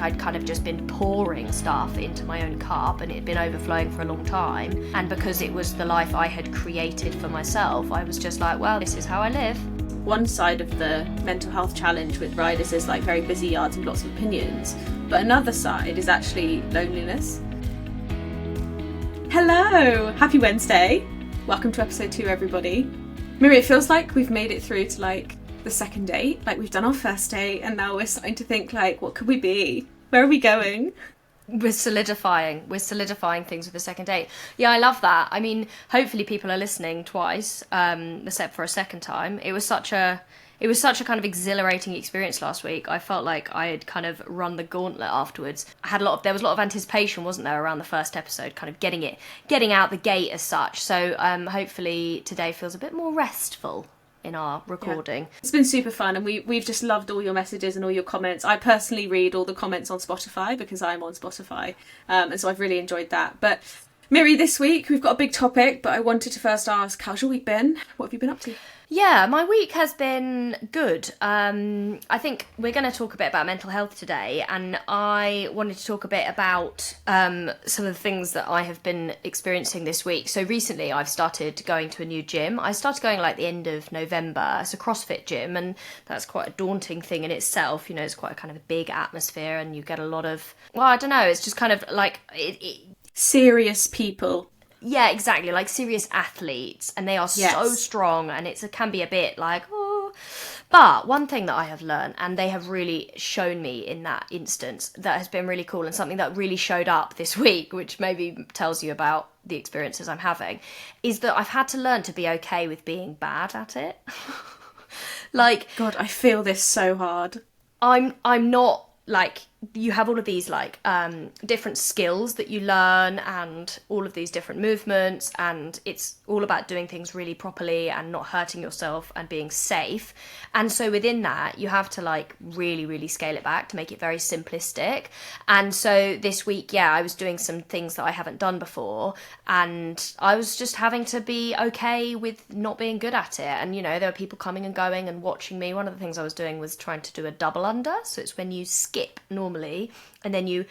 I'd kind of just been pouring stuff into my own cup and it had been overflowing for a long time. And because it was the life I had created for myself, I was just like, well, this is how I live. One side of the mental health challenge with riders is like very busy yards and lots of opinions, but another side is actually loneliness. Hello, happy Wednesday. Welcome to episode 2, everybody. Miri, it feels like we've made it through to like the second date. Like we've done our first date and now we're starting to think like, what could we be? Where are we going? We're solidifying things with the second date. Yeah, I love that. I mean, hopefully people are listening twice, except for a second time. It was such a kind of exhilarating experience last week. I felt like I had kind of run the gauntlet afterwards. There was a lot of anticipation, wasn't there, around the first episode, kind of getting out the gate as such. So hopefully today feels a bit more restful in our recording. Yeah. It's been super fun, and we've just loved all your messages and all your comments. I personally read all the comments on Spotify because I'm on Spotify, and so I've really enjoyed that. But Miri, this week we've got a big topic, but I wanted to first ask, how's your week been? What have you been up to? Yeah, my week has been good. I think we're going to talk a bit about mental health today, and I wanted to talk a bit about some of the things that I have been experiencing this week. So recently I've started going to a new gym. I started going like the end of November. It's a CrossFit gym, and that's quite a daunting thing in itself. You know, it's quite a kind of a big atmosphere, and you get a lot of, well, I don't know, it's just kind of like... serious people. Yeah, exactly, like serious athletes, and they are so strong, and it can be a bit like, oh. But one thing that I have learned, and they have really shown me in that instance, that has been really cool, and something that really showed up this week, which maybe tells you about the experiences I'm having, is that I've had to learn to be okay with being bad at it. Like, God, I feel this so hard. I'm not like, you have all of these like different skills that you learn and all of these different movements, and it's all about doing things really properly and not hurting yourself and being safe. And so within that you have to like really scale it back to make it very simplistic. And so this week, I was doing some things that I haven't done before, and I was just having to be okay with not being good at it. And you know, there were people coming and going and watching me. One of the things I was doing was trying to do a double under, so it's when you skip normally and then you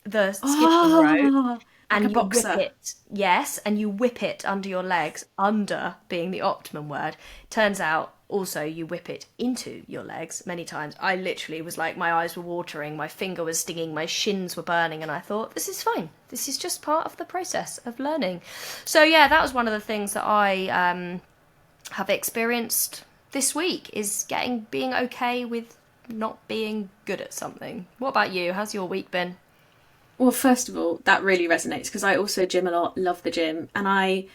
the skipping rope and you whip it. Yes, and you whip it under your legs, under being the optimum word. Turns out also you whip it into your legs many times. I literally was like, my eyes were watering, my finger was stinging, my shins were burning, and I thought, this is fine. This is just part of the process of learning. So yeah, that was one of the things that I have experienced this week, is being okay with not being good at something. What about you? How's your week been? Well, first of all, that really resonates because I also gym a lot, love the gym, and I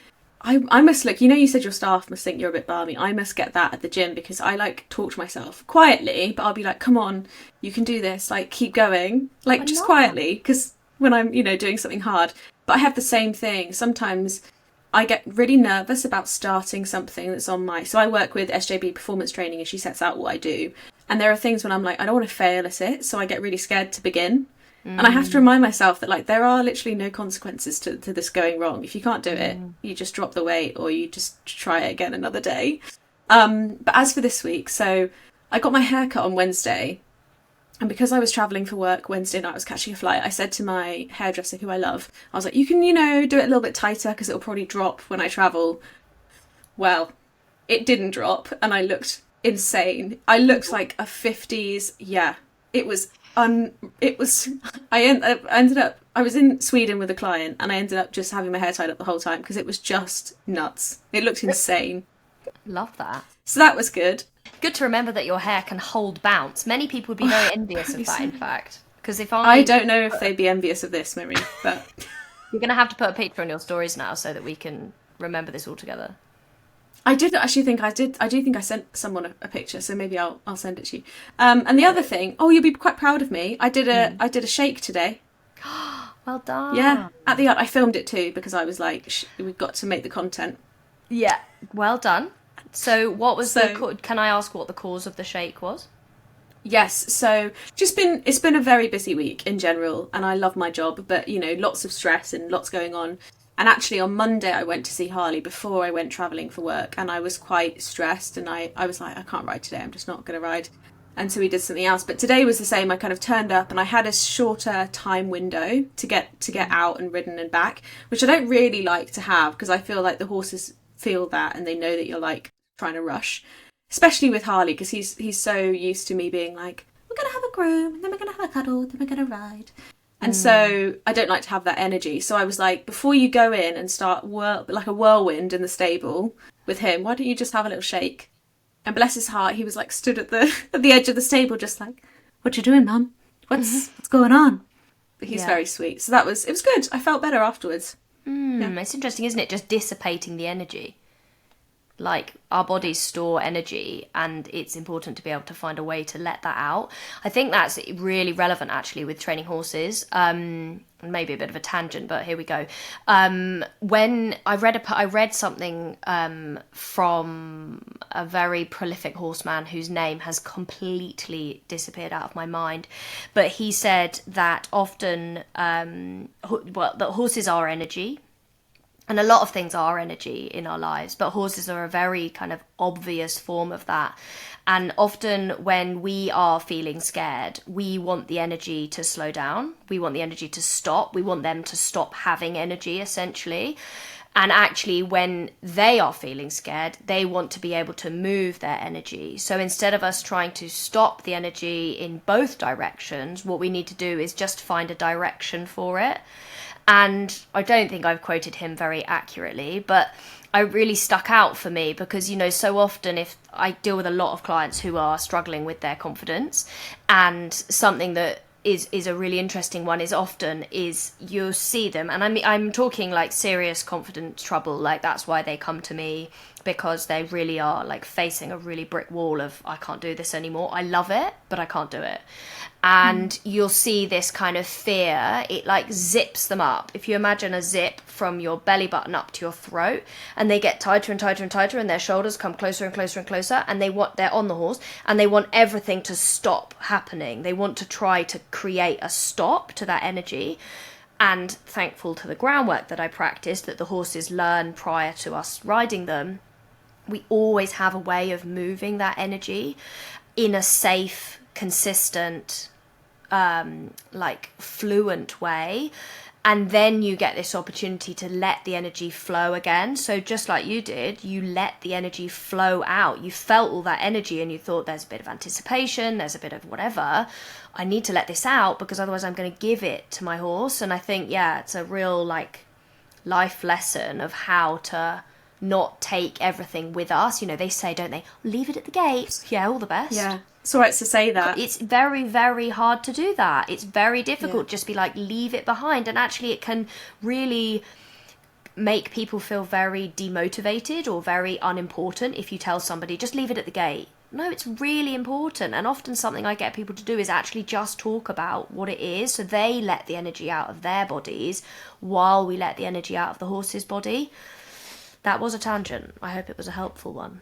must look, you know, you said your staff must think you're a bit balmy. I must get that at the gym because I like talk to myself quietly, but I'll be like, come on, you can do this, like keep going, like just quietly, because when I'm, you know, doing something hard. But I have the same thing. Sometimes I get really nervous about starting something that's on my... So I work with SJB Performance Training and she sets out what I do. And there are things when I'm like, I don't want to fail at it, so I get really scared to begin. And I have to remind myself that like there are literally no consequences to this going wrong. If you can't do it, you just drop the weight or you just try it again another day. But as for this week, so I got my hair cut on Wednesday. And because I was travelling for work Wednesday night, I was catching a flight, I said to my hairdresser, who I love, I was like, you can, you know, do it a little bit tighter because it'll probably drop when I travel. Well, it didn't drop and I looked insane. I looked like a 50s, it was I ended up, I was in Sweden with a client and I ended up just having my hair tied up the whole time because it was just nuts. It looked insane. Love that. So that was good. Good to remember that your hair can hold bounce. Many people would be very envious of that, in fact. Because if I don't know if they'd be envious of this, Miri, but... You're going to have to put a picture on your stories now so that we can remember this all together. I do think I sent someone a picture, so maybe I'll send it to you. And the other thing, you'll be quite proud of me. I did a shake today. Well done. Yeah, at the art. I filmed it too because I was like, we've got to make the content. Yeah, well done. So what was can I ask what the cause of the shake was? Yes, so it's been a very busy week in general, and I love my job, but you know, lots of stress and lots going on. And actually on Monday I went to see Harley before I went travelling for work, and I was quite stressed, and I was like, I can't ride today, I'm just not going to ride. And so we did something else. But today was the same. I kind of turned up and I had a shorter time window to get out and ridden and back, which I don't really like to have, because I feel like the horses feel that and they know that you're like trying to rush, especially with Harley, because he's so used to me being like, we're going to have a groom, and then we're going to have a cuddle, then we're going to ride. And so I don't like to have that energy. So I was like, before you go in and start like a whirlwind in the stable with him, why don't you just have a little shake? And bless his heart, he was like stood at the edge of the stable, just like, "What you doing, Mum? What's going on?" But he's very sweet. So it was good. I felt better afterwards. It's interesting, isn't it? Just dissipating the energy. Like, our bodies store energy, and it's important to be able to find a way to let that out. I think that's really relevant, actually, with training horses. Maybe a bit of a tangent, but here we go. When I read something from a very prolific horseman whose name has completely disappeared out of my mind, but he said that often, that horses are energy. And a lot of things are energy in our lives, but horses are a very kind of obvious form of that. And often when we are feeling scared, we want the energy to slow down. We want the energy to stop. We want them to stop having energy, essentially. And actually, when they are feeling scared, they want to be able to move their energy. So instead of us trying to stop the energy in both directions, what we need to do is just find a direction for it. And I don't think I've quoted him very accurately, but it really stuck out for me because, you know, so often if I deal with a lot of clients who are struggling with their confidence, and something that is a really interesting one is you'll see them, and I'm talking like serious confidence trouble, like that's why they come to me, because they really are like facing a really brick wall of, I can't do this anymore. I love it, but I can't do it. And you'll see this kind of fear, it like zips them up. If you imagine a zip from your belly button up to your throat, and they get tighter and tighter and tighter, and their shoulders come closer and closer and closer, and they're on the horse, and they want everything to stop happening. They want to try to create a stop to that energy. And thankful to the groundwork that I practiced, that the horses learn prior to us riding them, we always have a way of moving that energy in a safe, consistent, like fluent way. And then you get this opportunity to let the energy flow again. So just like you did, you let the energy flow out. You felt all that energy and you thought, there's a bit of anticipation, there's a bit of whatever. I need to let this out because otherwise I'm going to give it to my horse. And I think, it's a real like life lesson of how to not take everything with us. You know, they say, don't they, leave it at the gate. Yeah, all the best. Yeah. It's all right to say that. It's very, very hard to do that. It's very difficult. Just be like, leave it behind. And actually it can really make people feel very demotivated or very unimportant if you tell somebody, just leave it at the gate. No, it's really important. And often something I get people to do is actually just talk about what it is. So they let the energy out of their bodies while we let the energy out of the horse's body. That was a tangent. I hope it was a helpful one.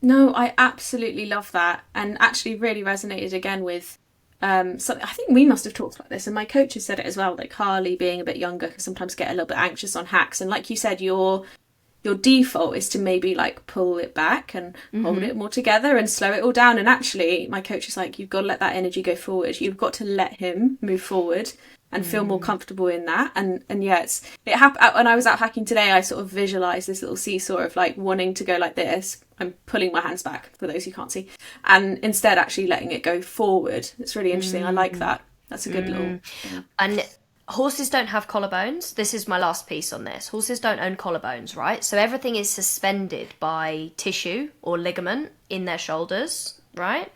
No, I absolutely love that, and actually really resonated again with something. I think we must have talked about this, and my coach has said it as well, like Harley being a bit younger can sometimes get a little bit anxious on hacks, and like you said, your default is to maybe like pull it back and hold it more together and slow it all down. And actually my coach is like, you've got to let that energy go forward. You've got to let him move forward and feel more comfortable in that. And yeah, it happened when I was out hacking today. I sort of visualized this little seesaw of like wanting to go like this. I'm pulling my hands back for those who can't see, and instead actually letting it go forward. It's really interesting. I like that. That's a good little. Yeah. And horses don't have collarbones. This is my last piece on this. Horses don't own collarbones, right? So everything is suspended by tissue or ligament in their shoulders, right?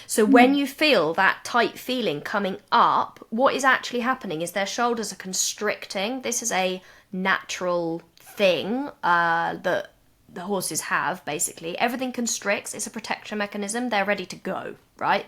So when you feel that tight feeling coming up, what is actually happening is their shoulders are constricting. This is a natural thing that the horses have, basically. Everything constricts. It's a protection mechanism. They're ready to go, right?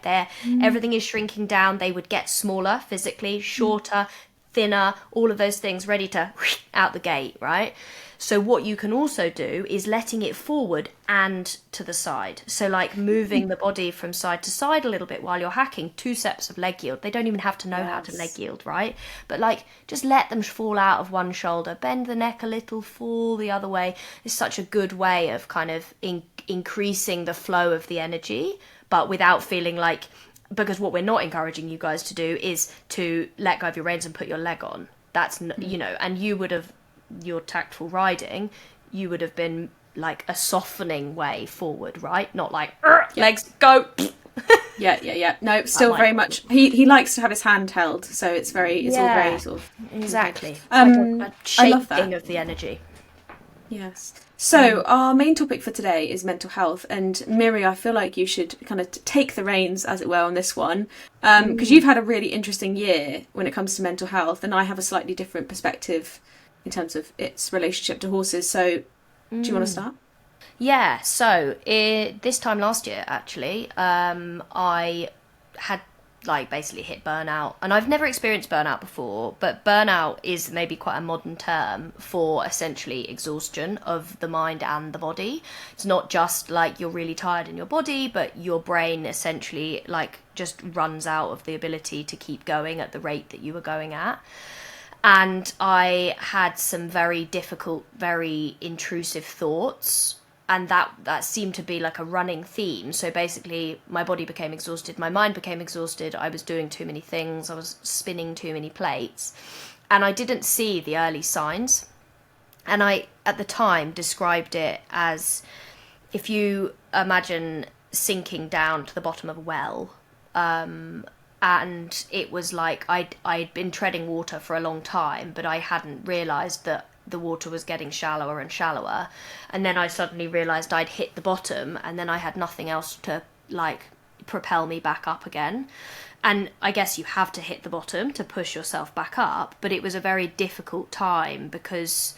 Everything is shrinking down. They would get smaller physically, shorter, thinner, all of those things, ready to out the gate, right? So what you can also do is letting it forward and to the side. So like moving the body from side to side a little bit while you're hacking, 2 steps of leg yield. They don't even have to know how to leg yield, right? But like just let them fall out of one shoulder, bend the neck a little, fall the other way. It's such a good way of kind of increasing the flow of the energy, but without feeling like, because what we're not encouraging you guys to do is to let go of your reins and put your leg on. That's, you know, and you would have, your tactful riding, you would have been like a softening way forward, right? Not like, legs, go. Yeah. No, still very much. He likes to have his hand held, so it's all very sort of exactly. Like a I love that. shaping of the energy. Yes. So our main topic for today is mental health, and Miri, I feel like you should kind of take the reins, as it were, on this one, because you've had a really interesting year when it comes to mental health, and I have a slightly different perspective in terms of its relationship to horses. So, do you want to start? Yeah, so this time last year, actually, I had like basically hit burnout, and I've never experienced burnout before, but burnout is maybe quite a modern term for essentially exhaustion of the mind and the body. It's not just like you're really tired in your body, but your brain essentially like just runs out of the ability to keep going at the rate that you were going at. And I had some very difficult, very intrusive thoughts, and that seemed to be like a running theme. So basically my body became exhausted, my mind became exhausted, I was doing too many things, I was spinning too many plates, and I didn't see the early signs. And I at the time described it as, if you imagine sinking down to the bottom of a well, and it was like I'd been treading water for a long time, but I hadn't realised that the water was getting shallower and shallower, and then I suddenly realised I'd hit the bottom, and then I had nothing else to like propel me back up again. And I guess you have to hit the bottom to push yourself back up, but it was a very difficult time because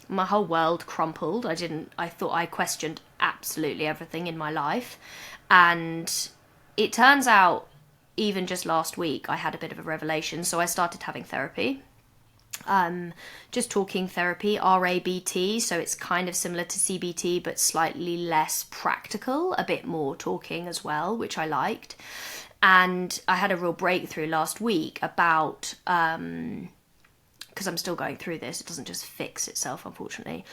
my whole world crumpled. I thought I questioned absolutely everything in my life, and it turns out even just last week I had a bit of a revelation. So I started having therapy, just talking therapy, RABT, so it's kind of similar to CBT but slightly less practical, a bit more talking as well, which I liked. And I had a real breakthrough last week about, because I'm still going through this, it doesn't just fix itself unfortunately,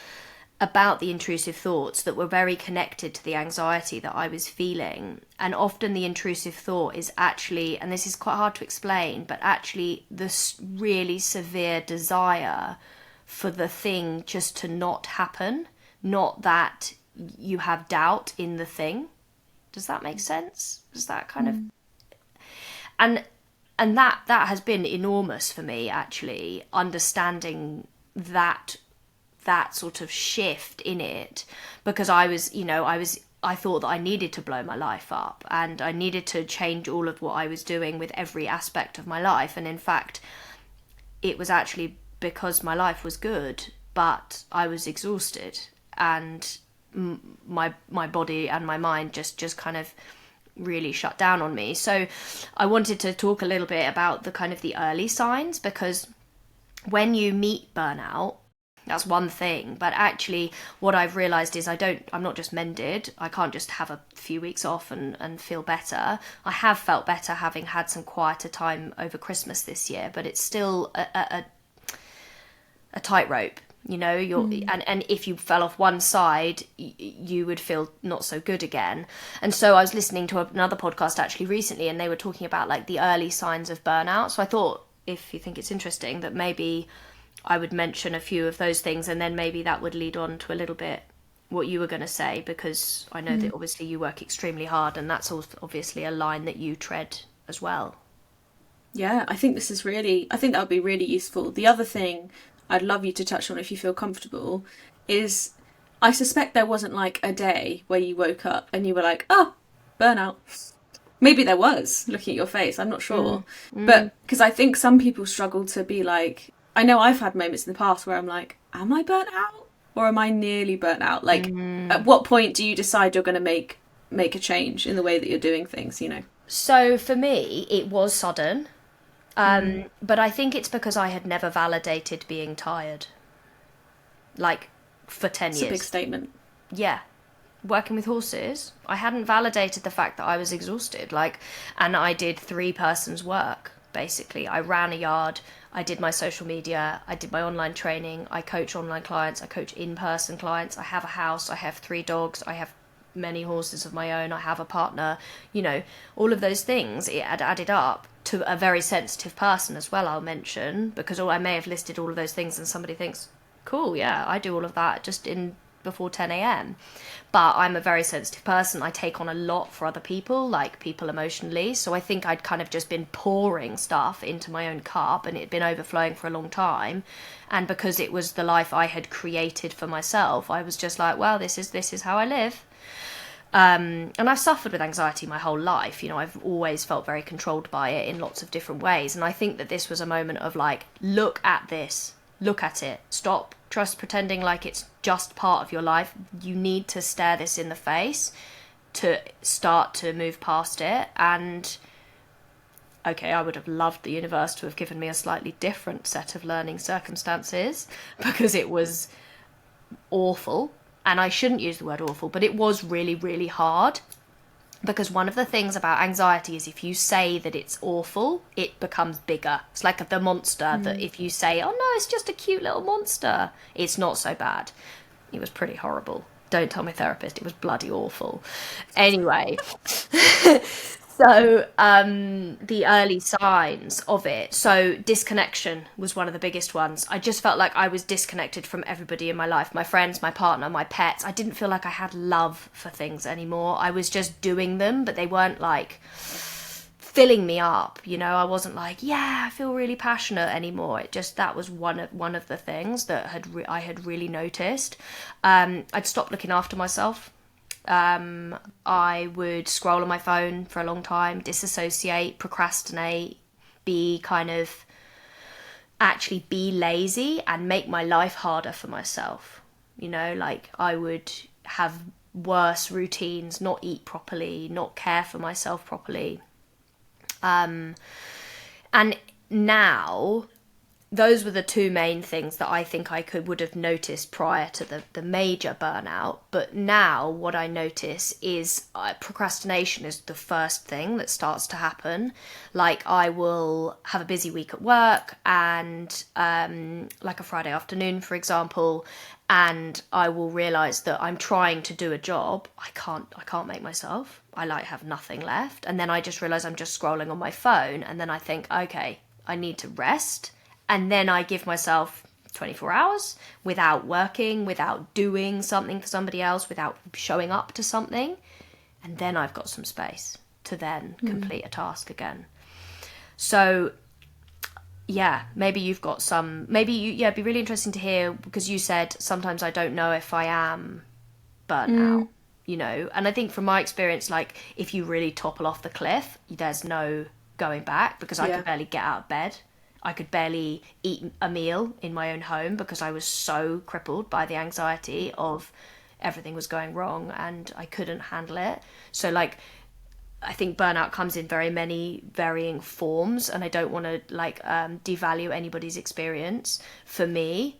about the intrusive thoughts that were very connected to the anxiety that I was feeling. And often the intrusive thought is actually, and this is quite hard to explain, but actually this really severe desire for the thing just to not happen, not that you have doubt in the thing. Does that make sense? Does that kind of... And that has been enormous for me, actually, understanding that sort of shift in it, because I thought that I needed to blow my life up and I needed to change all of what I was doing with every aspect of my life. And in fact, it was actually because my life was good, but I was exhausted, and my body and my mind just kind of really shut down on me. So I wanted to talk a little bit about the kind of the early signs, because when you meet burnout, that's one thing, but actually what I've realised is I'm not just mended. I can't just have a few weeks off and feel better. I have felt better having had some quieter time over Christmas this year, but it's still a tightrope, you know. And if you fell off one side, you would feel not so good again. And so I was listening to another podcast actually recently, and they were talking about like the early signs of burnout. So I thought, if you think it's interesting, that maybe I would mention a few of those things, and then maybe that would lead on to a little bit what you were going to say, because I know that obviously you work extremely hard, and that's obviously a line that you tread as well. Yeah, I think that would be really useful. The other thing I'd love you to touch on, if you feel comfortable, is I suspect there wasn't like a day where you woke up and you were like, oh, burnout. Maybe there was, looking at your face, I'm not sure. But because I think some people struggle to be like, I know I've had moments in the past where I'm like, am I burnt out? Or am I nearly burnt out? Like, at what point do you decide you're going to make a change in the way that you're doing things, you know? So for me, it was sudden. But I think it's because I had never validated being tired. Like, for 10 years. It's a big statement. Yeah. Working with horses, I hadn't validated the fact that I was exhausted. And I did 3 persons work, basically. I ran a yard, I did my social media, I did my online training, I coach online clients, I coach in-person clients, I have a house, I have 3 dogs, I have many horses of my own. I have a partner, you know, all of those things, it had added up to a very sensitive person as well, I'll mention, because I may have listed all of those things and somebody thinks, cool, yeah, I do all of that just in before 10 a.m. But I'm a very sensitive person. I take on a lot for other people, like people emotionally. So I think I'd kind of just been pouring stuff into my own cup, and it had been overflowing for a long time. And because it was the life I had created for myself, I was just like, well, this is how I live. And I've suffered with anxiety my whole life. You know, I've always felt very controlled by it in lots of different ways. And I think that this was a moment of like, look at this, look at it, stop just pretending like it's just part of your life. You need to stare this in the face to start to move past it. And okay, I would have loved the universe to have given me a slightly different set of learning circumstances, because it was awful. And I shouldn't use the word awful, but it was really, really hard. Because one of the things about anxiety is if you say that it's awful, it becomes bigger. It's like the monster that if you say, oh no, it's just a cute little monster, it's not so bad. It was pretty horrible. Don't tell my therapist, it was bloody awful. Anyway, so the early signs of it. So disconnection was one of the biggest ones. I just felt like I was disconnected from everybody in my life, my friends, my partner, my pets. I didn't feel like I had love for things anymore. I was just doing them, but they weren't like filling me up. You know, I wasn't like, yeah, I feel really passionate anymore. It just, that was one of the things that I had really noticed. I'd stopped looking after myself. I would scroll on my phone for a long time, disassociate, procrastinate, be lazy and make my life harder for myself. You know, like I would have worse routines, not eat properly, not care for myself properly. And now those were the two main things that I think I would have noticed prior to the major burnout. But now what I notice is procrastination is the first thing that starts to happen. Like I will have a busy week at work and like a Friday afternoon, for example, and I will realise that I'm trying to do a job. I can't make myself. I have nothing left. And then I just realise I'm just scrolling on my phone, and then I think, okay, I need to rest. And then I give myself 24 hours without working, without doing something for somebody else, without showing up to something. And then I've got some space to then complete a task again. So, yeah, maybe you've got some... it'd be really interesting to hear, because you said, sometimes I don't know if I am burnt out, you know. And I think from my experience, like, if you really topple off the cliff, there's no going back, because I could barely get out of bed. I could barely eat a meal in my own home because I was so crippled by the anxiety of everything was going wrong and I couldn't handle it. So, like, I think burnout comes in very many varying forms, and I don't want to, like, devalue anybody's experience. For me,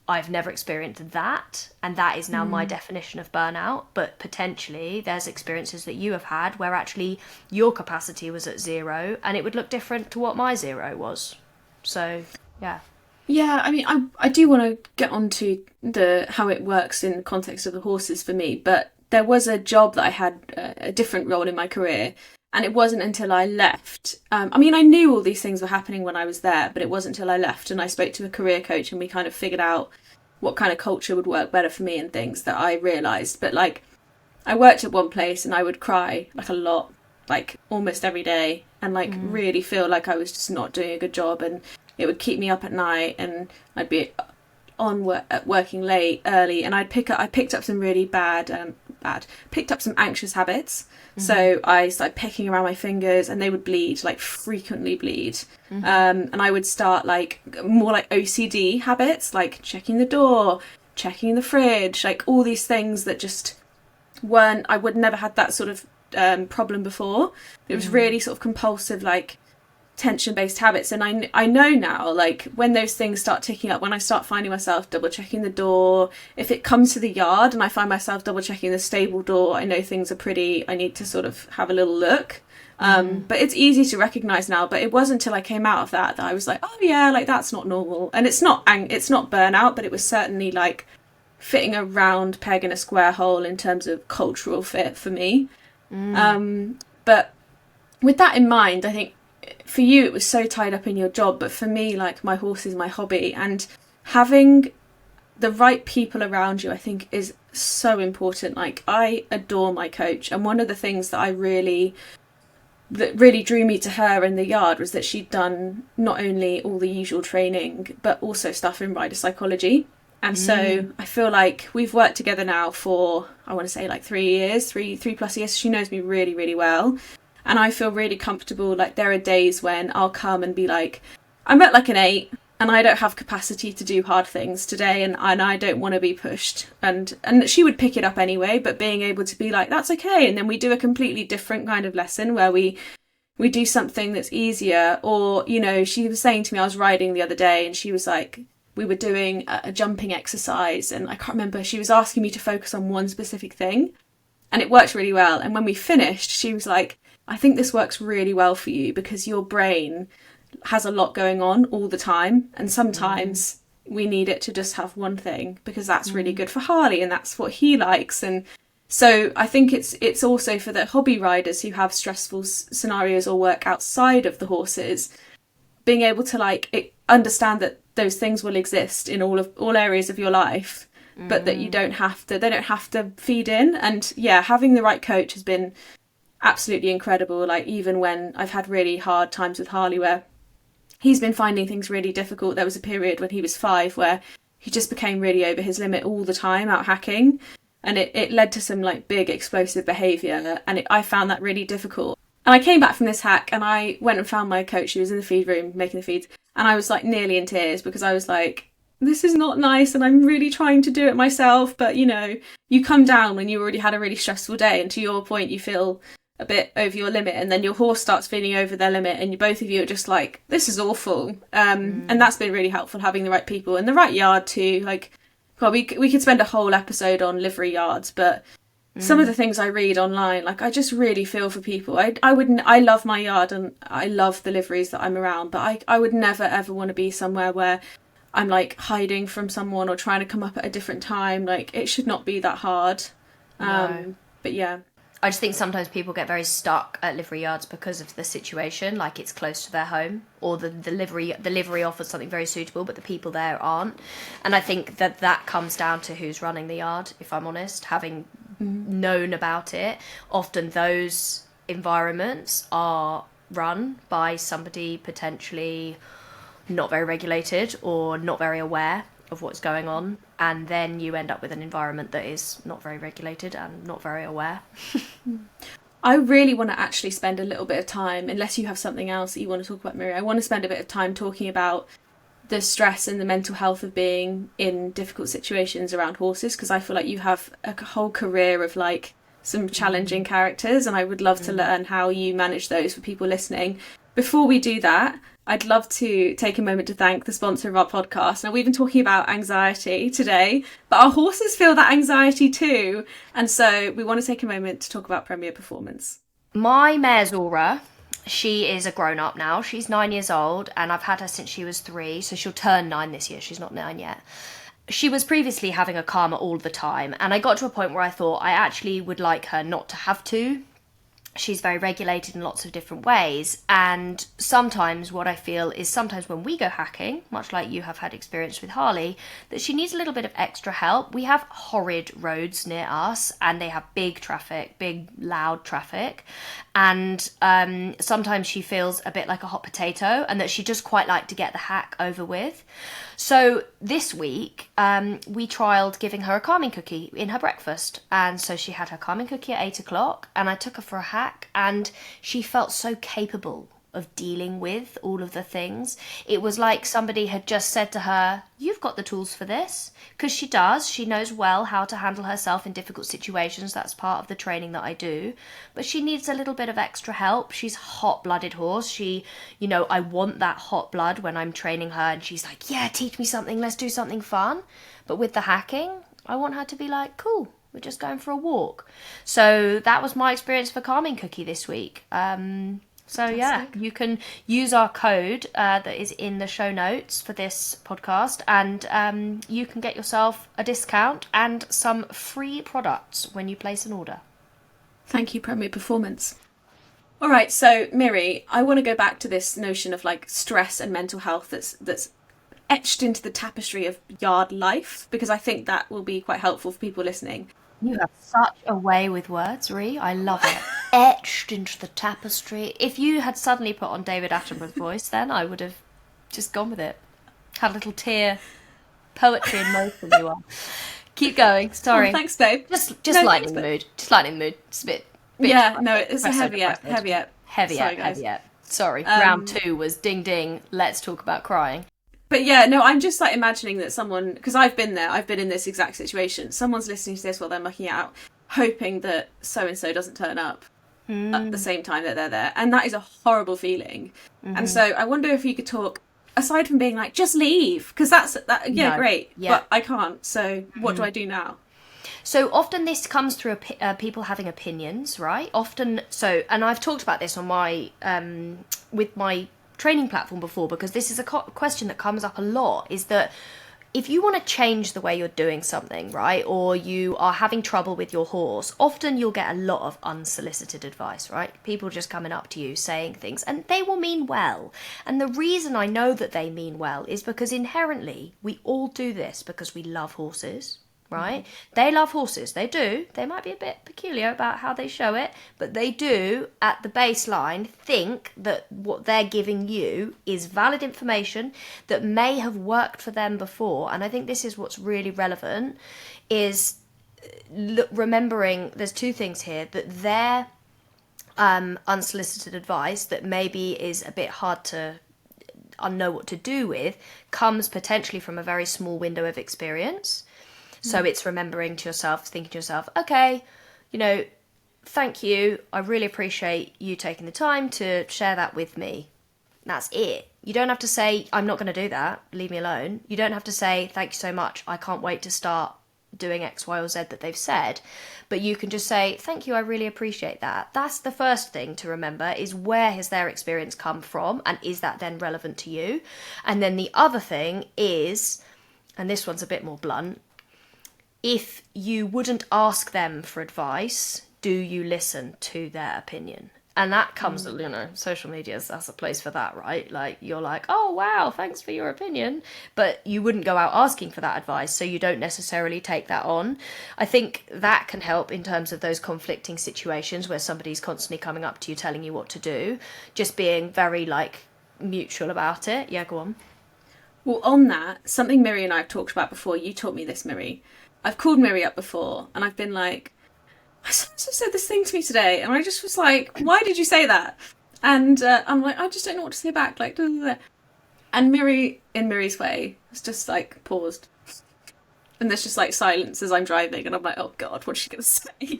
I've never experienced that, and that is now my definition of burnout. But potentially there's experiences that you have had where actually your capacity was at zero and it would look different to what my zero was. So, yeah. Yeah, I mean, I do want to get onto how it works in the context of the horses for me, but there was a job that I had a different role in my career, and it wasn't until I left. I mean, I knew all these things were happening when I was there, but it wasn't until I left and I spoke to a career coach and we kind of figured out what kind of culture would work better for me and things that I realised. But, like, I worked at one place and I would cry, like, a lot, like, almost every day, and, like, really feel like I was just not doing a good job, and it would keep me up at night, and I'd be working late, early, and I picked up some really picked up some anxious habits. So I started picking around my fingers, and they would bleed, like frequently bleed. And I would start like more like OCD habits, like checking the door, checking the fridge, like all these things that just I would never had that sort of problem before. It was really sort of compulsive, like tension-based habits. And I know now, like, when those things start ticking up, when I start finding myself double checking the door, if it comes to the yard and I find myself double checking the stable door, I know things are pretty, I need to sort of have a little look. But it's easy to recognize now, but it wasn't until I came out of that I was like, oh yeah, like, that's not normal. And it's not burnout, but it was certainly like fitting a round peg in a square hole in terms of cultural fit for me. But with that in mind, I think for you it was so tied up in your job, but for me, like, my horse is my hobby, and having the right people around you I think is so important. Like, I adore my coach, and one of the things that really drew me to her in the yard was that she'd done not only all the usual training but also stuff in rider psychology. And so I feel like we've worked together now for, I want to say, like 3 plus years. She knows me really, really well. And I feel really comfortable. Like, there are days when I'll come and be like, I'm at like an 8 and I don't have capacity to do hard things today, and I don't want to be pushed. And she would pick it up anyway, but being able to be like, that's okay. And then we do a completely different kind of lesson where we do something that's easier. Or, you know, she was saying to me, I was riding the other day and she was like, we were doing a jumping exercise, and I can't remember, she was asking me to focus on one specific thing, and it worked really well. And when we finished, she was like, I think this works really well for you because your brain has a lot going on all the time, and sometimes we need it to just have one thing because that's really good for Harley and that's what he likes. And so I think it's also for the hobby riders who have stressful scenarios or work outside of the horses, being able to understand that those things will exist in all areas of your life, but that they don't have to feed in. And yeah, having the right coach has been absolutely incredible. Like, even when I've had really hard times with Harley where he's been finding things really difficult, there was a period when he was 5 where he just became really over his limit all the time out hacking, and it led to some like big explosive behaviour, and I found that really difficult. And I came back from this hack and I went and found my coach. She was in the feed room making the feeds, and I was like nearly in tears because I was like, this is not nice and I'm really trying to do it myself. But, you know, you come down when you already had a really stressful day, and to your point, you feel a bit over your limit, and then your horse starts feeling over their limit, and both of you are just like, this is awful. And that's been really helpful, having the right people and the right yard too. Like, well, we could spend a whole episode on livery yards, but some of the things I read online, like, I just really feel for people. I love my yard and I love the liveries that I'm around, but I would never ever want to be somewhere where I'm like hiding from someone or trying to come up at a different time. Like, it should not be that hard. No. But yeah. I just think sometimes people get very stuck at livery yards because of the situation, like it's close to their home, or the livery offers something very suitable, but the people there aren't. And I think that comes down to who's running the yard, if I'm honest. Having known about it, often those environments are run by somebody potentially not very regulated or not very aware of what's going on, and then you end up with an environment that is not very regulated and not very aware. I really want to actually spend a little bit of time, unless you have something else that you want to talk about, Miri, I want to spend a bit of time talking about the stress and the mental health of being in difficult situations around horses, because I feel like you have a whole career of like some challenging characters, and I would love to learn how you manage those for people listening. Before we do that, I'd love to take a moment to thank the sponsor of our podcast. Now, we've been talking about anxiety today, but our horses feel that anxiety too. And so we want to take a moment to talk about Premier Performance. My mare's Aura, she is a grown-up now. She's 9 years old, and I've had her since she was 3, so she'll turn 9 this year. She's not 9 yet. She was previously having a karma all the time, and I got to a point where I thought I actually would like her not to have to. She's very regulated in lots of different ways, and sometimes what I feel is sometimes when we go hacking, much like you have had experience with Harley, that she needs a little bit of extra help. We have horrid roads near us, and they have big traffic, big loud traffic, and sometimes she feels a bit like a hot potato, and that she just quite like to get the hack over with. So this week we trialled giving her a calming cookie in her breakfast, and so she had her calming cookie at 8 o'clock, and I took her for a hack, and she felt so capable of dealing with all of the things. It was like somebody had just said to her, you've got the tools for this, because she does. She knows well how to handle herself in difficult situations. That's part of the training that I do, but she needs a little bit of extra help. She's a hot-blooded horse. She, you know, I want that hot blood when I'm training her, and she's like, yeah, teach me something, let's do something fun. But with the hacking, I want her to be like, cool, we're just going for a walk. So that was my experience for calming cookie this week. So yeah, you can use our code that is in the show notes for this podcast, and you can get yourself a discount and some free products when you place an order. Thank you, Premier Performance. All right, so Miri, I want to go back to this notion of like stress and mental health that's etched into the tapestry of yard life, because I think that will be quite helpful for people listening. You have such a way with words, Rhi. I love it. Etched into the tapestry. If you had suddenly put on David Attenborough's voice, then I would have just gone with it. Had a little tear. Poetry in motion you are. Keep going. Sorry. Oh, thanks, babe. Just lightening the mood. Just lightening the mood. It's a bit yeah, no, it's a heavy up. Sorry. Round 2 was ding ding. Let's talk about crying. But yeah, no, I'm just like imagining that someone, because I've been there, I've been in this exact situation. Someone's listening to this while they're mucking out, hoping that so-and-so doesn't turn up at the same time that they're there. And that is a horrible feeling. Mm-hmm. And so I wonder if you could talk, aside from being like, just leave, because great, but I can't. So what do I do now? So often this comes through people having opinions, right? Often, and I've talked about this on my, with my training platform before, because this is a question that comes up a lot, is that if you want to change the way you're doing something, right, or you are having trouble with your horse, often you'll get a lot of unsolicited advice, right? People just coming up to you saying things, and they will mean well. And the reason I know that they mean well is because inherently we all do this because we love horses. Right? Mm-hmm. They love horses. They do. They might be a bit peculiar about how they show it, but they do, at the baseline, think that what they're giving you is valid information that may have worked for them before. And I think this is what's really relevant, is remembering there's two things here, that their unsolicited advice that maybe is a bit hard to know what to do with comes potentially from a very small window of experience. So it's remembering to yourself, thinking to yourself, okay, thank you. I really appreciate you taking the time to share that with me. That's it. You don't have to say, I'm not going to do that. Leave me alone. You don't have to say, thank you so much. I can't wait to start doing X, Y, or Z that they've said. But you can just say, thank you. I really appreciate that. That's the first thing to remember, is where has their experience come from? And is that then relevant to you? And then the other thing is, and this one's a bit more blunt, if you wouldn't ask them for advice, do you listen to their opinion? And that comes, social media, that's a place for that, right? Like, you're like, oh, wow, thanks for your opinion. But you wouldn't go out asking for that advice, so you don't necessarily take that on. I think that can help in terms of those conflicting situations where somebody's constantly coming up to you, telling you what to do, just being very, mutual about it. Yeah, go on. Well, on that, something Miri and I have talked about before, you taught me this, Miri. I've called Miri up before, and I've been like, so said this thing to me today, and I just was like, why did you say that? And I'm like, I just don't know what to say back, like, blah, blah, blah. And Miri, in Miri's way, has just paused, and there's just silence as I'm driving, and I'm like, oh god, what's she gonna say?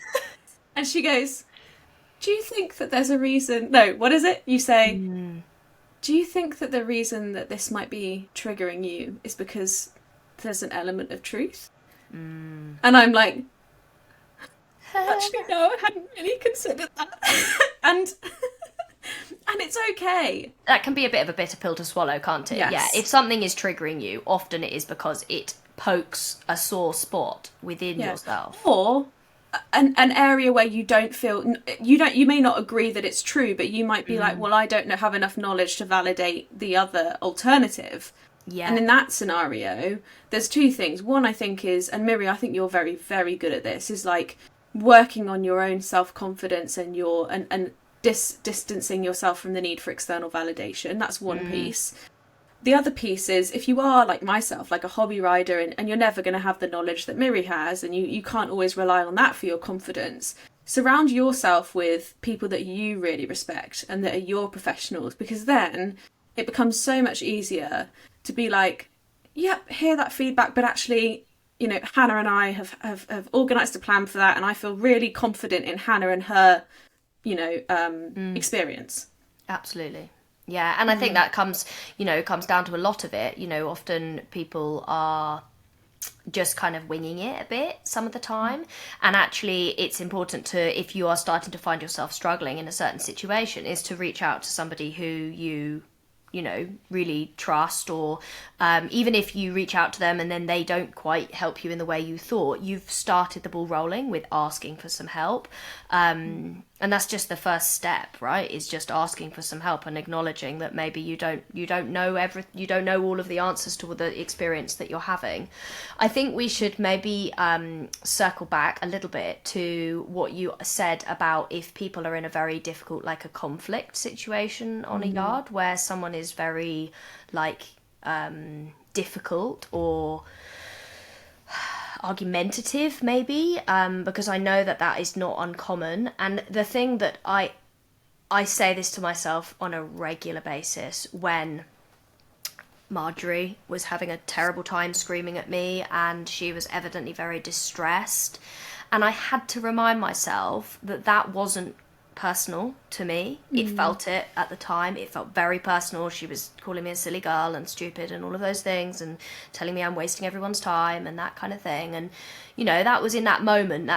And she goes, do you think that there's a reason? No, what is it? You say, do you think that the reason that this might be triggering you is because there's an element of truth? And I'm like, actually, no, I hadn't really considered that. and it's okay. That can be a bit of a bitter pill to swallow, can't it? Yes. Yeah. If something is triggering you, often it is because it pokes a sore spot within yourself, or an area where you don't feel you may not agree that it's true, but you might be like, well, I don't have enough knowledge to validate the other alternative. Yeah. And in that scenario, there's two things. One, I think, is, and Miri, I think you're very, very good at this, is working on your own self-confidence and distancing yourself from the need for external validation. That's one piece. The other piece is, if you are like myself, like a hobby rider, and you're never going to have the knowledge that Miri has, and you can't always rely on that for your confidence, surround yourself with people that you really respect and that are your professionals, because then it becomes so much easier to be like, yep, hear that feedback, but actually, Hannah and I have organised a plan for that, and I feel really confident in Hannah and her, experience. Absolutely. Yeah, and I think that comes down to a lot of it. Often people are just kind of winging it a bit some of the time. And actually it's important to, if you are starting to find yourself struggling in a certain situation, is to reach out to somebody who you know, really trust, or even if you reach out to them and then they don't quite help you in the way you thought, you've started the ball rolling with asking for some help. And that's just the first step, right? Is just asking for some help and acknowledging that maybe you don't know all of the answers to the experience that you're having. I think we should maybe circle back a little bit to what you said about if people are in a very difficult, like a conflict situation on a yard where someone is very like difficult or argumentative, maybe, because I know that is not uncommon. And the thing that I say this to myself on a regular basis when Marjorie was having a terrible time screaming at me and she was evidently very distressed, and I had to remind myself that wasn't personal to me. It felt it at the time. It felt very personal. She was calling me a silly girl and stupid and all of those things and telling me I'm wasting everyone's time and that kind of thing. And, you know, that was in that moment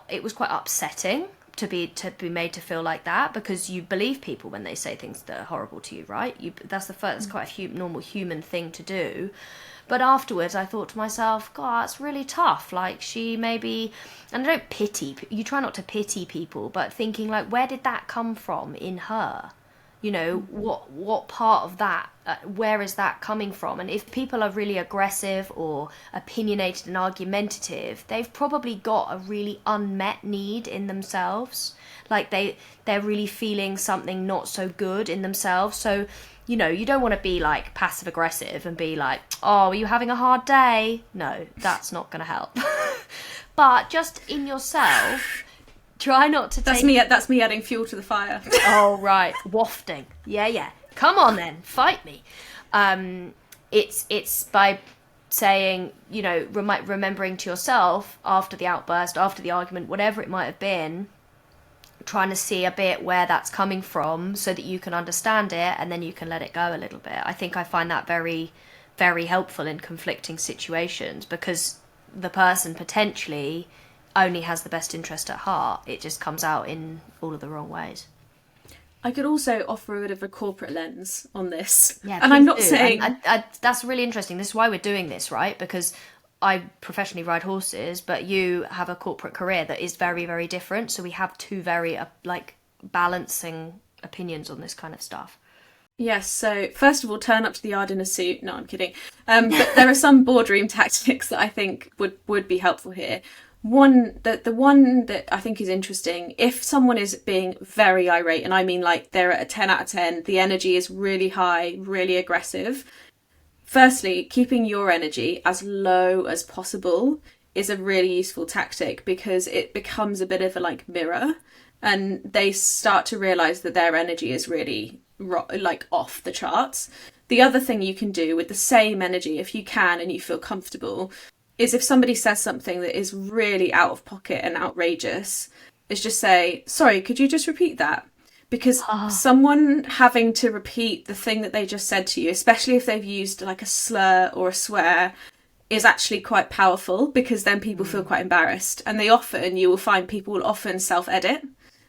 it was quite upsetting to be made to feel like that, because you believe people when they say things that are horrible to you, right? That's quite a normal human thing to do. But afterwards, I thought to myself, God, that's really tough. Like, she maybe, and I don't pity, you try not to pity people, but thinking, like, where did that come from in her? You know, what part of that, where is that coming from? And if people are really aggressive or opinionated and argumentative, they've probably got a really unmet need in themselves. Like, they're really feeling something not so good in themselves. So, you know, you don't want to be like passive aggressive and be like, oh, are you having a hard day? No, that's not going to help. But just in yourself, try not to That's me adding fuel to the fire. Oh, right. Wafting. Yeah. Come on then, fight me. It's by saying, you know, remembering to yourself after the outburst, after the argument, whatever it might have been, trying to see a bit where that's coming from so that you can understand it and then you can let it go a little bit. I think I find that very, very helpful in conflicting situations, because the person potentially only has the best interest at heart. It just comes out in all of the wrong ways. I could also offer a bit of a corporate lens on this. Yeah, and I'm not saying... I, that's really interesting. This is why we're doing this, right? Because I professionally ride horses, but you have a corporate career that is very, very different. So we have two very, balancing opinions on this kind of stuff. Yes, so first of all, turn up to the yard in a suit. No, I'm kidding. But there are some boardroom tactics that I think would be helpful here. The one that I think is interesting, if someone is being very irate, and I mean like they're at a 10 out of 10, the energy is really high, really aggressive. Firstly, keeping your energy as low as possible is a really useful tactic, because it becomes a bit of a mirror, and they start to realise that their energy is really off the charts. The other thing you can do with the same energy, if you can and you feel comfortable, is if somebody says something that is really out of pocket and outrageous, is just say, sorry, could you just repeat that? Because someone having to repeat the thing that they just said to you, especially if they've used a slur or a swear, is actually quite powerful, because then people feel quite embarrassed. And you will find people will often self-edit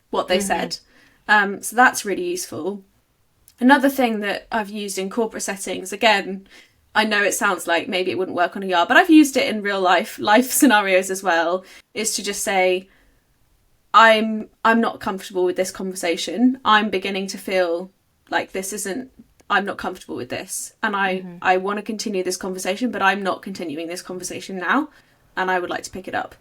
what they said. So that's really useful. Another thing that I've used in corporate settings, again, I know it sounds like maybe it wouldn't work on a yard, but I've used it in real life scenarios as well, is to just say, I'm not comfortable with this conversation. I'm beginning to feel like I'm not comfortable with this. And I want to continue this conversation, but I'm not continuing this conversation now. And I would like to pick it up.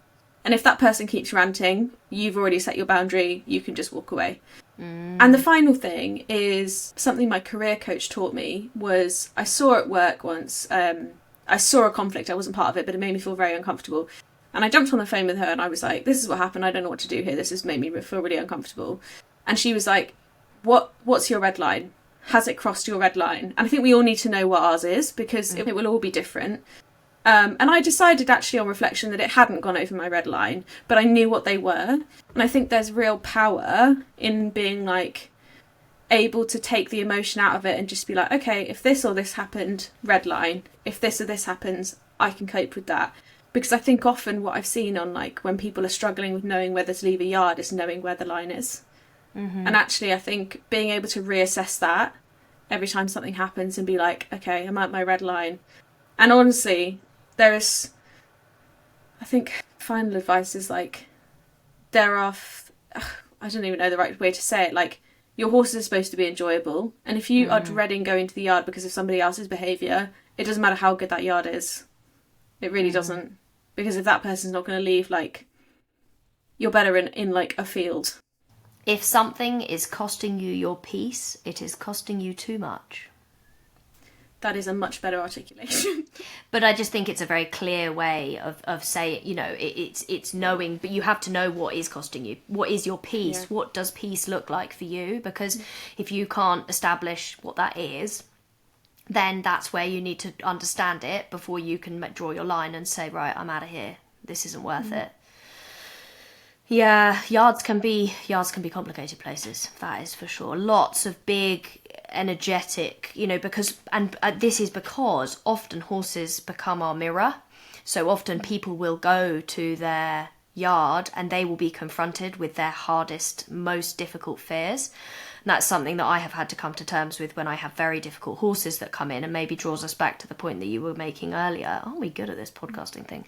And if that person keeps ranting, you've already set your boundary. You can just walk away. And the final thing is something my career coach taught me was, I saw at work once, I saw a conflict. I wasn't part of it, but it made me feel very uncomfortable. And I jumped on the phone with her and I was like, this is what happened. I don't know what to do here. This has made me feel really uncomfortable. And she was like, what's your red line? Has it crossed your red line? And I think we all need to know what ours is, because it will all be different. And I decided actually on reflection that it hadn't gone over my red line, but I knew what they were. And I think there's real power in being able to take the emotion out of it and just be like, okay, if this or this happened, red line. If this or this happens, I can cope with that. Because I think often what I've seen on like when people are struggling with knowing whether to leave a yard is knowing where the line is. And actually I think being able to reassess that every time something happens and be like, okay, I'm at my red line. And honestly, I think final advice is like, I don't even know the right way to say it, like, your horses are supposed to be enjoyable, and if you are dreading going to the yard because of somebody else's behaviour, it doesn't matter how good that yard is. It really doesn't. Because if that person's not going to leave, like, you're better in like a field. If something is costing you your peace, it is costing you too much. That is a much better articulation. But I just think it's a very clear way of saying, you know, it's knowing, but you have to know what is costing you. What is your peace? Yeah. What does peace look like for you? Because if you can't establish what that is, then that's where you need to understand it before you can draw your line and say, right, I'm out of here. This isn't worth it. Yeah, yards can be complicated places. That is for sure. Lots of big, energetic, you know, because this is because often horses become our mirror. So often people will go to their yard and they will be confronted with their hardest, most difficult fears. And that's something that I have had to come to terms with when I have very difficult horses that come in, and maybe draws us back to the point that you were making earlier. Aren't we good at this podcasting thing?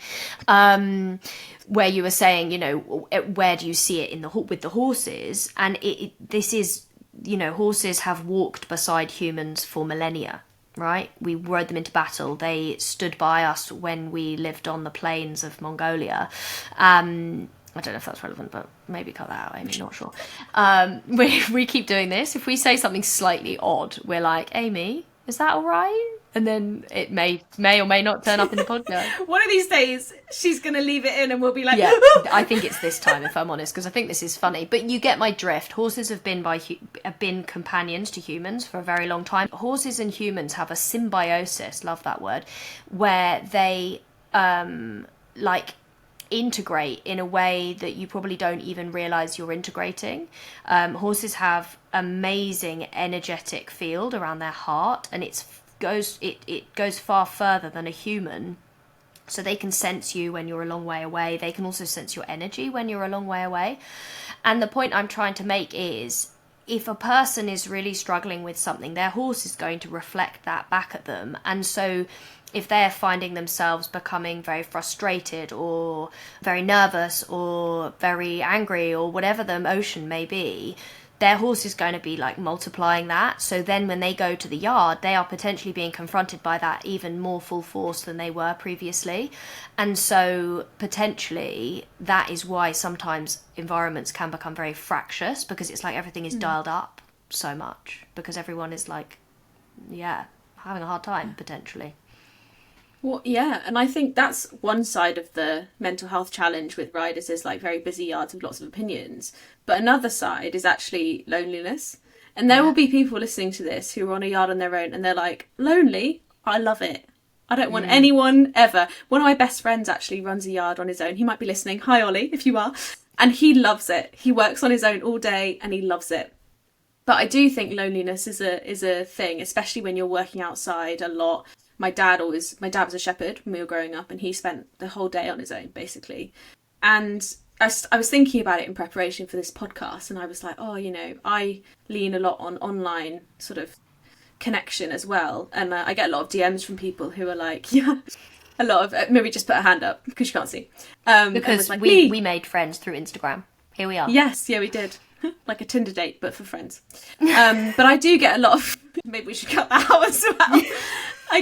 Where you were saying, you know, where do you see it with the horses? And this is, you know, horses have walked beside humans for millennia, right? We rode them into battle. They stood by us when we lived on the plains of Mongolia. I don't know if that's relevant, but maybe cut that out, Amy, not sure. We keep doing this. If we say something slightly odd, we're like, Amy, is that all right? And then it may or may not turn up in the podcast. One of these days, she's going to leave it in and we'll be like... Yeah, I think it's this time, if I'm honest, because I think this is funny. But you get my drift. Horses have been companions to humans for a very long time. Horses and humans have a symbiosis, love that word, where they, integrate in a way that you probably don't even realize you're integrating. Horses have amazing energetic field around their heart, and it goes far further than a human. So they can sense you when you're a long way away. They can also sense your energy when you're a long way away. And the point I'm trying to make is, if a person is really struggling with something, their horse is going to reflect that back at them. And so if they're finding themselves becoming very frustrated or very nervous or very angry or whatever the emotion may be, their horse is going to be like multiplying that. So then when they go to the yard, they are potentially being confronted by that even more full force than they were previously. And so potentially that is why sometimes environments can become very fractious, because it's like everything is dialed up so much because everyone is like, yeah, having a hard time potentially. Well, yeah, and I think that's one side of the mental health challenge with riders, is like very busy yards with lots of opinions. But another side is actually loneliness. And there will be people listening to this who are on a yard on their own and they're like, lonely? I love it. I don't want anyone ever. One of my best friends actually runs a yard on his own. He might be listening. Hi, Ollie, if you are. And he loves it. He works on his own all day and he loves it. But I do think loneliness is a thing, especially when you're working outside a lot. My dad was a shepherd when we were growing up, and he spent the whole day on his own, basically. And I was thinking about it in preparation for this podcast, and I was like, oh, you know, I lean a lot on online sort of connection as well. And I get a lot of DMs from people who are like, yeah, a lot of... Maybe just put a hand up, because you can't see. Because like, we made friends through Instagram. Here we are. Yes, yeah, we did. Like a Tinder date, but for friends. But I do get a lot of... Maybe we should cut that out as well. I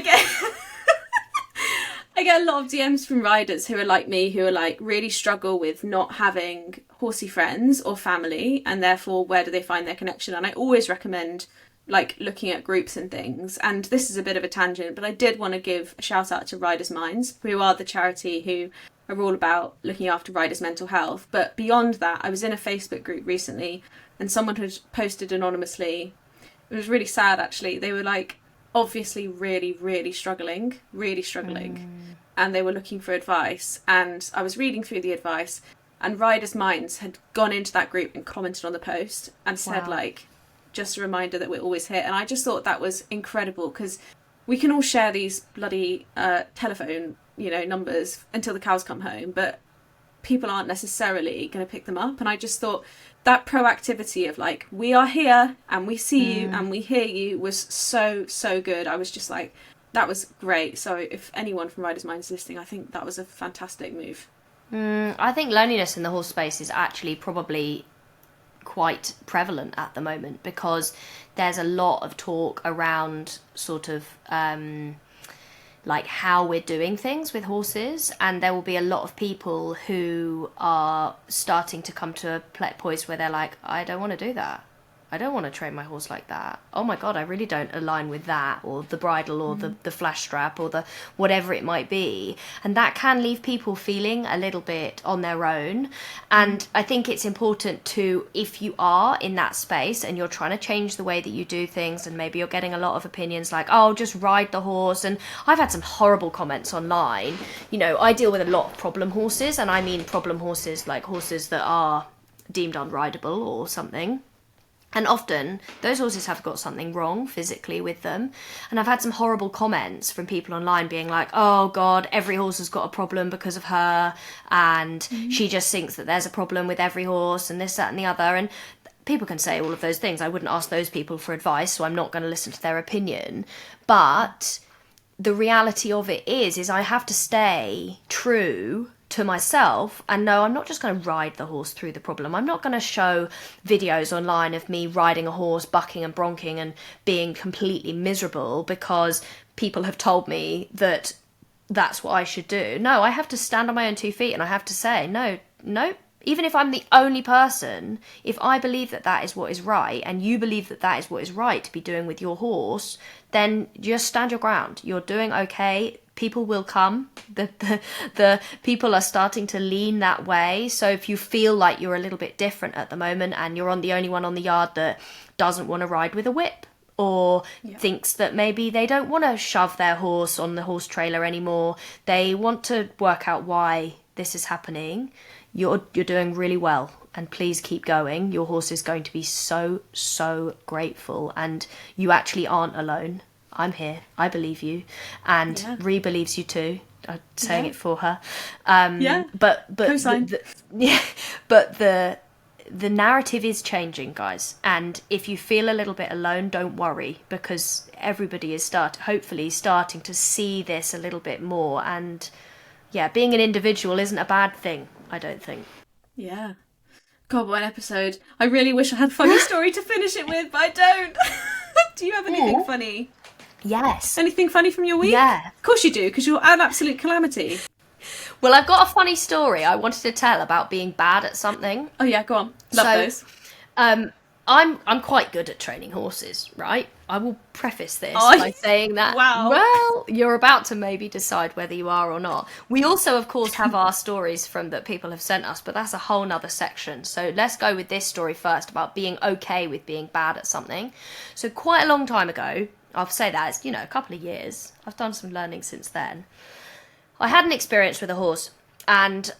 get a lot of DMs from riders who are like me, who are like really struggle with not having horsey friends or family, and therefore where do they find their connection? And I always recommend like looking at groups and things. And this is a bit of a tangent, but I did want to give a shout out to Riders Minds, who are the charity who are all about looking after riders' mental health. But beyond that, I was in a Facebook group recently and someone had posted anonymously. It was really sad, actually. They were like, obviously really struggling, and they were looking for advice, and I was reading through the advice, and Riders Minds had gone into that group and commented on the post and said, like, just a reminder that we're always here. And I just thought that was incredible, because we can all share these bloody telephone you know, numbers until the cows come home, but people aren't necessarily going to pick them up. And I just thought that proactivity of like, we are here and we see you and we hear you was so good. I was just like, that was great. So if anyone from Riders Mind is listening, I think that was a fantastic move. I think loneliness in the horse space is actually probably quite prevalent at the moment, because there's a lot of talk around sort of like how we're doing things with horses, and there will be a lot of people who are starting to come to a point where they're like, I don't want to do that. I don't want to train my horse like that. Oh my God, I really don't align with that, or the bridle, or the flash strap, or the whatever it might be. And that can leave people feeling a little bit on their own. And I think it's important to, if you are in that space and you're trying to change the way that you do things, and maybe you're getting a lot of opinions like, oh, just ride the horse. And I've had some horrible comments online. You know, I deal with a lot of problem horses, and I mean problem horses like horses that are deemed unrideable or something. And often those horses have got something wrong physically with them. And I've had some horrible comments from people online being like, oh God, every horse has got a problem because of her. And she just thinks that there's a problem with every horse and this, that and the other. And people can say all of those things. I wouldn't ask those people for advice, so I'm not going to listen to their opinion. But the reality of it is I have to stay true to myself, and no, I'm not just going to ride the horse through the problem. I'm not going to show videos online of me riding a horse, bucking and bronking and being completely miserable because people have told me that that's what I should do. No, I have to stand on my own 2 feet, and I have to say, no, even if I'm the only person, if I believe that that is what is right, and you believe that that is what is right to be doing with your horse, then just stand your ground. You're doing okay. People will come. The people are starting to lean that way. So if you feel like you're a little bit different at the moment, and you're the only one on the yard that doesn't want to ride with a whip, or thinks that maybe they don't want to shove their horse on the horse trailer anymore, they want to work out why this is happening, you're doing really well. And please keep going. Your horse is going to be so grateful, and you actually aren't alone. I'm here. I believe you, and Rhi believes you too. I'm saying it for her. But the narrative is changing, guys. And if you feel a little bit alone, don't worry, because everybody is hopefully starting to see this a little bit more. And being an individual isn't a bad thing, I don't think. Yeah. God, what an episode. I really wish I had a funny story to finish it with, but I don't. Do you have anything funny? Yes. Anything funny from your week? Yeah. Of course you do, because you're an absolute calamity. Well, I've got a funny story I wanted to tell about being bad at something. Oh yeah, go on. Love those. I'm quite good at training horses, right? I will preface this by saying that. Wow. Well, you're about to maybe decide whether you are or not. We also, of course, have our stories that people have sent us, but that's a whole nother section. So let's go with this story first about being okay with being bad at something. So quite a long time ago, I'll say that it's, a couple of years. I've done some learning since then. I had an experience with a horse, and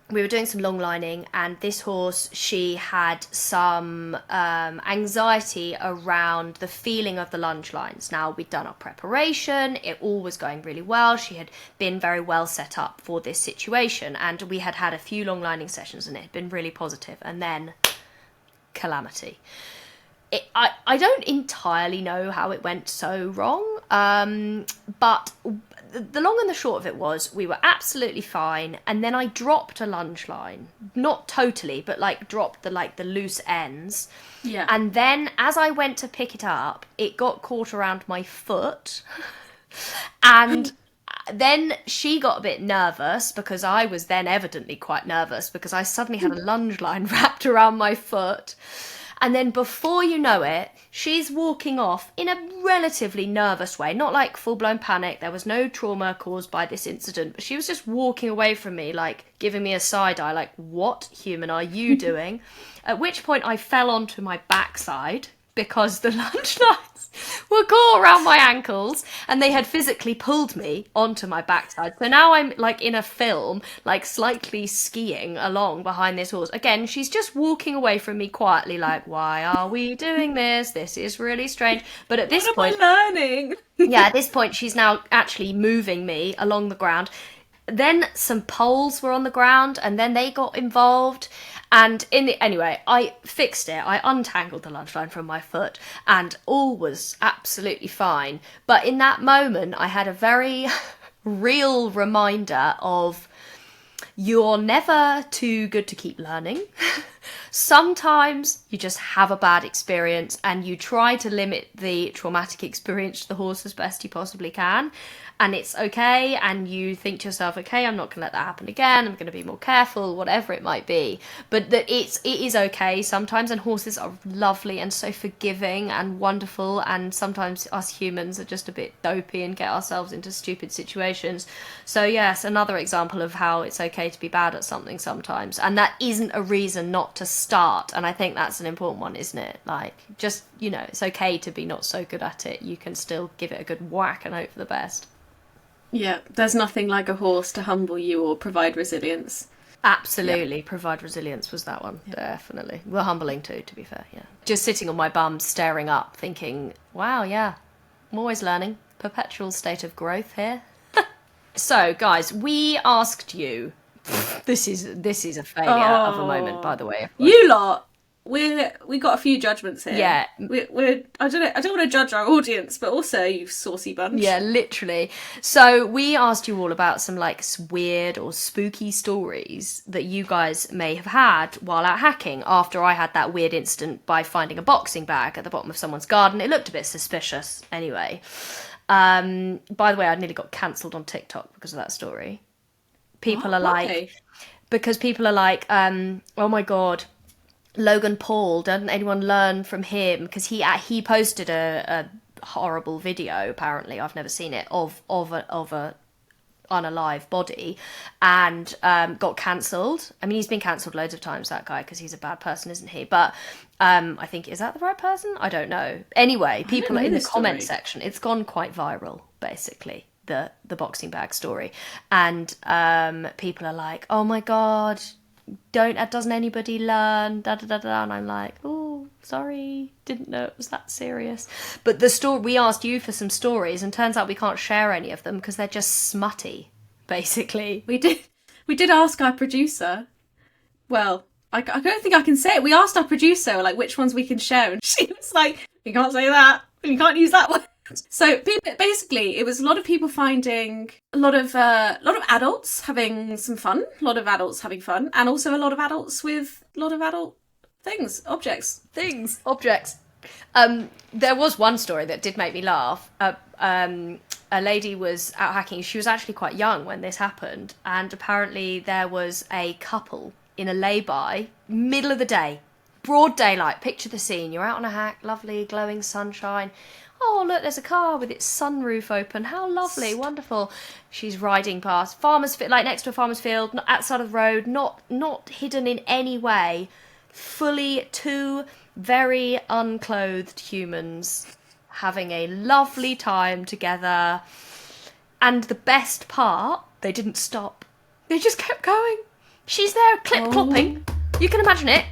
we were doing some long lining, and this horse, she had some anxiety around the feeling of the lunge lines. Now, we'd done our preparation, it all was going really well, she had been very well set up for this situation, and we had had a few long lining sessions, and it had been really positive, and then calamity. I don't entirely know how it went so wrong, but the long and the short of it was we were absolutely fine, and then I dropped a lunge line. Not totally, but dropped the loose ends. Yeah. And then as I went to pick it up, it got caught around my foot. And then she got a bit nervous, because I was then evidently quite nervous, because I suddenly had a lunge line wrapped around my foot. And then before you know it, she's walking off in a relatively nervous way. Not like full-blown panic. There was no trauma caused by this incident. But she was just walking away from me, giving me a side eye, what human are you doing? At which point I fell onto my backside, because the lunge lines were caught around my ankles, and they had physically pulled me onto my backside. So now I'm like in a film, like slightly skiing along behind this horse. Again, she's just walking away from me quietly, like, why are we doing this? This is really strange. But at this point, what am I learning? yeah, at this point, she's now actually moving me along the ground. Then some poles were on the ground, and then they got involved. And anyway, I fixed it. I untangled the lunge line from my foot, and all was absolutely fine. But in that moment, I had a very real reminder of you're never too good to keep learning. Sometimes you just have a bad experience and you try to limit the traumatic experience to the horse as best you possibly can. And it's okay, and you think to yourself, okay, I'm not going to let that happen again, I'm going to be more careful, whatever it might be. But it is okay sometimes, and horses are lovely and so forgiving and wonderful, and sometimes us humans are just a bit dopey and get ourselves into stupid situations. So yes, another example of how it's okay to be bad at something sometimes, and that isn't a reason not to start. And I think that's an important one, isn't it? Like, just, it's okay to be not so good at it. You can still give it a good whack and hope for the best. Yeah, there's nothing like a horse to humble you or provide resilience. Absolutely, yeah. Provide resilience was that one, yeah. Definitely. Well, humbling too, to be fair, yeah. Just sitting on my bum, staring up, thinking, wow, yeah, I'm always learning. Perpetual state of growth here. So, guys, we asked you... This is a failure of a moment, by the way. You lot! We got a few judgments here. Yeah. I don't want to judge our audience, but also you saucy bunch. Yeah, literally. So we asked you all about some like weird or spooky stories that you guys may have had while out hacking after I had that weird incident by finding a boxing bag at the bottom of someone's garden. It looked a bit suspicious anyway. By the way, I nearly got cancelled on TikTok because of that story. People are like, oh my God, Logan Paul, doesn't anyone learn from him? Because he posted a horrible video, apparently, I've never seen it, of a unalive body, and got cancelled. I mean, he's been cancelled loads of times, that guy, because he's a bad person, isn't he? But I think, is that the right person? I don't know. Anyway, people in the comment section, it's gone quite viral, basically, the boxing bag story. And people are like, oh my God, doesn't anybody learn, da da da da, and I'm like, oh, sorry, didn't know it was that serious. But the story, we asked you for some stories, and turns out we can't share any of them because they're just smutty, basically. We did ask our producer. Well, I don't think I can say it. We asked our producer like which ones we can share, and she was like, you can't say that, you can't use that one. So basically, it was a lot of people finding a lot of adults having some fun, a lot of adults having fun, and also a lot of adults with a lot of adult objects. There was one story that did make me laugh. A lady was out hacking. She was actually quite young when this happened, and apparently there was a couple in a lay-by, middle of the day, broad daylight. Picture the scene. You're out on a hack, lovely, glowing sunshine. Oh, look, there's a car with its sunroof open. How lovely, wonderful. She's riding past farmers, like next to a farmer's field, not outside of the road, not hidden in any way. Fully two very unclothed humans having a lovely time together. And the best part, they didn't stop. They just kept going. She's there clip-clopping. You can imagine it.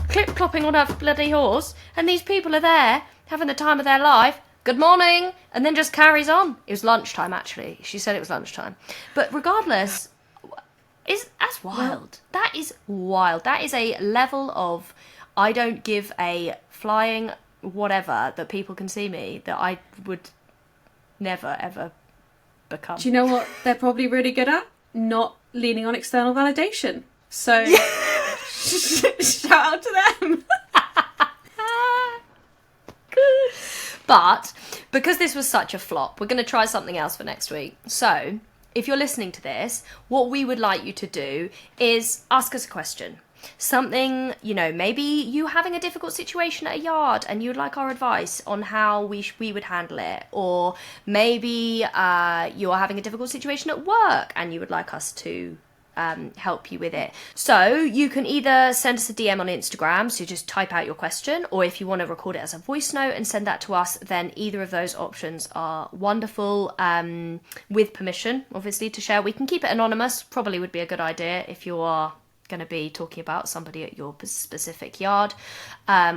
Clip-clopping on her bloody horse. And these people are there having the time of their life. Good morning. And then just carries on. It was lunchtime, actually. She said it was lunchtime. But regardless, that's wild. That is wild. That is a level of I don't give a flying whatever that people can see me that I would never, ever become. Do you know what they're probably really good at? Not leaning on external validation. So, shout out to them. But because this was such a flop, we're going to try something else for next week. So if you're listening to this, what we would like you to do is ask us a question. Something, maybe you having a difficult situation at a yard and you'd like our advice on how we would handle it. Or maybe you're having a difficult situation at work and you would like us to help you with it. So you can either send us a DM on Instagram, so just type out your question, or if you want to record it as a voice note and send that to us, then either of those options are wonderful, with permission, obviously, to share. We can keep it anonymous, probably would be a good idea if you are going to be talking about somebody at your specific yard.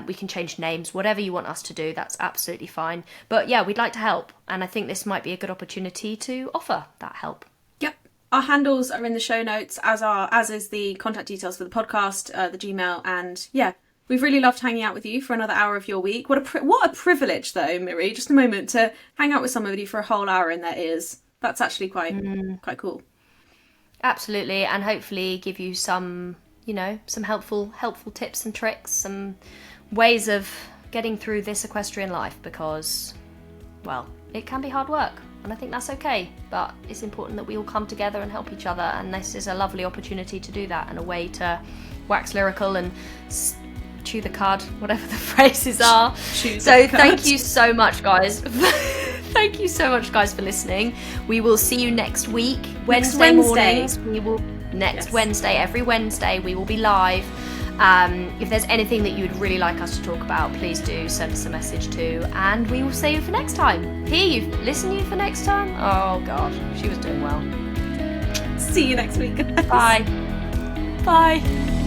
We can change names, whatever you want us to do, that's absolutely fine. But yeah, we'd like to help, and I think this might be a good opportunity to offer that help. Yep. Our handles are in the show notes, as is the contact details for the podcast, the Gmail, and yeah, we've really loved hanging out with you for another hour of your week. What a privilege, though, Miri, just a moment to hang out with somebody for a whole hour in their ears. That's actually quite cool. Absolutely, and hopefully give you some, some helpful tips and tricks, some ways of getting through this equestrian life, because, well, it can be hard work, and I think that's okay, but it's important that we all come together and help each other, and this is a lovely opportunity to do that, and a way to wax lyrical and chew the cud, whatever the phrases are. So thank you so much, guys. Thank you so much, guys, for listening. We will see you next week. Wednesday mornings. Wednesday, every Wednesday, we will be live. If there's anything that you'd really like us to talk about, please do send us a message too, and we will see you for next time. Listen to you for next time. Oh God, she was doing well. See you next week. Bye. Bye.